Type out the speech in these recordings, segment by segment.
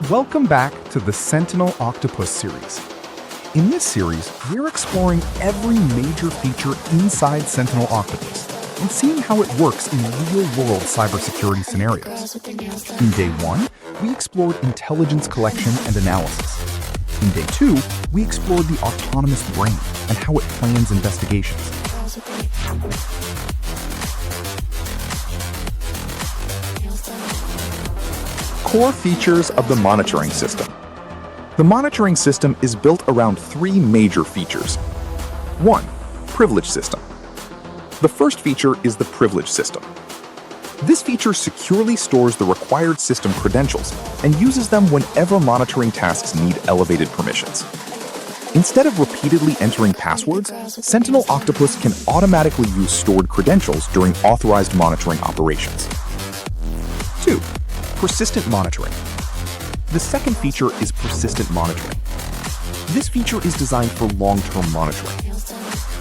Welcome back to the Sentinel Octopus series. In this series, we're exploring every major feature inside Sentinel Octopus and seeing how it works in real-world cybersecurity scenarios. In Day 1, we explored intelligence collection and analysis. In Day 2, we explored the autonomous brain and how it plans investigations. Core features of the monitoring system. The monitoring system is built around three major features. 1. Privilege system. The first feature is the privilege system. This feature securely stores the required system credentials and uses them whenever monitoring tasks need elevated permissions. Instead of repeatedly entering passwords, Sentinel Octopus can automatically use stored credentials during authorized monitoring operations. 2. Persistent monitoring. The second feature is persistent monitoring. This feature is designed for long-term monitoring.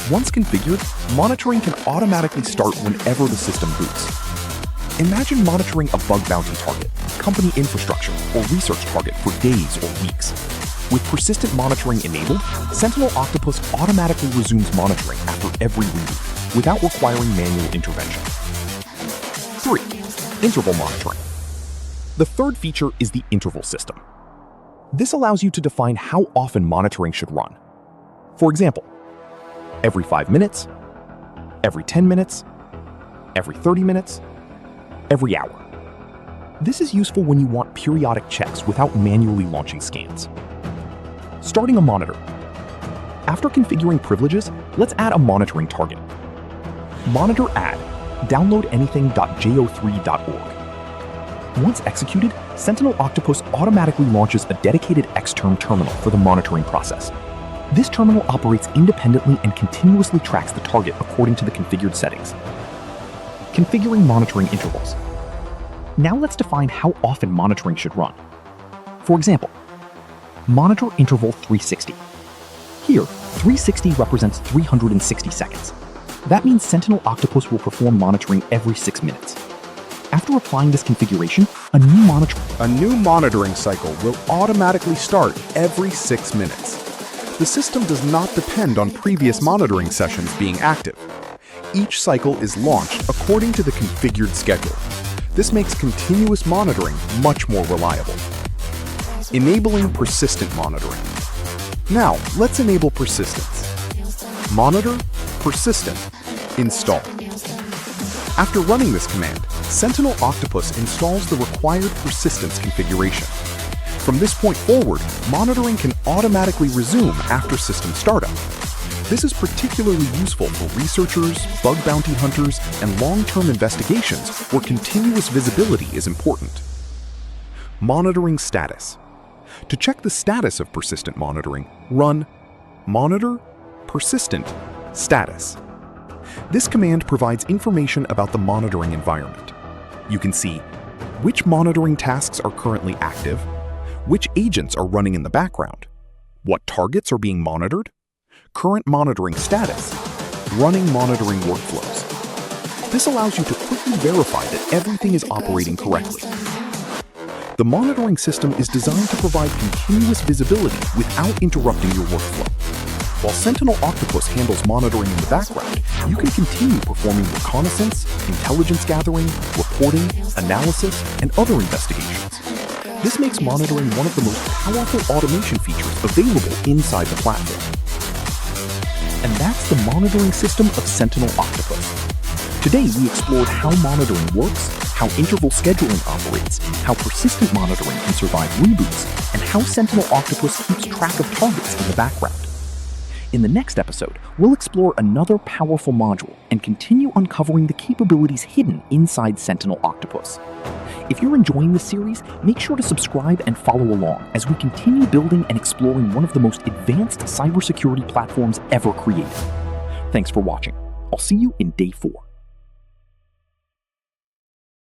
Once configured, monitoring can automatically start whenever the system boots. Imagine monitoring a bug bounty target, company infrastructure, or research target for days or weeks. With persistent monitoring enabled, Sentinel Octopus automatically resumes monitoring after every reboot, without requiring manual intervention. 3. Interval monitoring. The third feature is the interval system. This allows you to define how often monitoring should run. For example, every 5 minutes, every 10 minutes, every 30 minutes, every hour. This is useful when you want periodic checks without manually launching scans. Starting a monitor. After configuring privileges, let's add a monitoring target. Monitor add downloadanything.jo3.org. Once executed, Sentinel Octopus automatically launches a dedicated XTerm terminal for the monitoring process. This terminal operates independently and continuously tracks the target according to the configured settings. Configuring monitoring intervals. Now let's define how often monitoring should run. For example, monitor interval 360. Here, 360 represents 360 seconds. That means Sentinel Octopus will perform monitoring every 6 minutes. After applying this configuration, a new monitoring cycle will automatically start every 6 minutes. The system does not depend on previous monitoring sessions being active. Each cycle is launched according to the configured schedule. This makes continuous monitoring much more reliable. Enabling persistent monitoring. Now, let's enable persistence. Monitor, persistent, install. After running this command, Sentinel Octopus installs the required persistence configuration. From this point forward, monitoring can automatically resume after system startup. This is particularly useful for researchers, bug bounty hunters, and long-term investigations where continuous visibility is important. Monitoring status. To check the status of persistent monitoring, run monitor persistent status. This command provides information about the monitoring environment. You can see which monitoring tasks are currently active, which agents are running in the background, what targets are being monitored, current monitoring status, running monitoring workflows. This allows you to quickly verify that everything is operating correctly. The monitoring system is designed to provide continuous visibility without interrupting your workflow. While Sentinel Octopus handles monitoring in the background, you can continue performing reconnaissance, intelligence gathering, reporting, analysis, and other investigations. This makes monitoring one of the most powerful automation features available inside the platform. And that's the monitoring system of Sentinel Octopus. Today, we explored how monitoring works, how interval scheduling operates, how persistent monitoring can survive reboots, and how Sentinel Octopus keeps track of targets in the background. In the next episode, we'll explore another powerful module and continue uncovering the capabilities hidden inside Sentinel Octopus. If you're enjoying this series, make sure to subscribe and follow along as we continue building and exploring one of the most advanced cybersecurity platforms ever created. Thanks for watching. I'll see you in Day 4.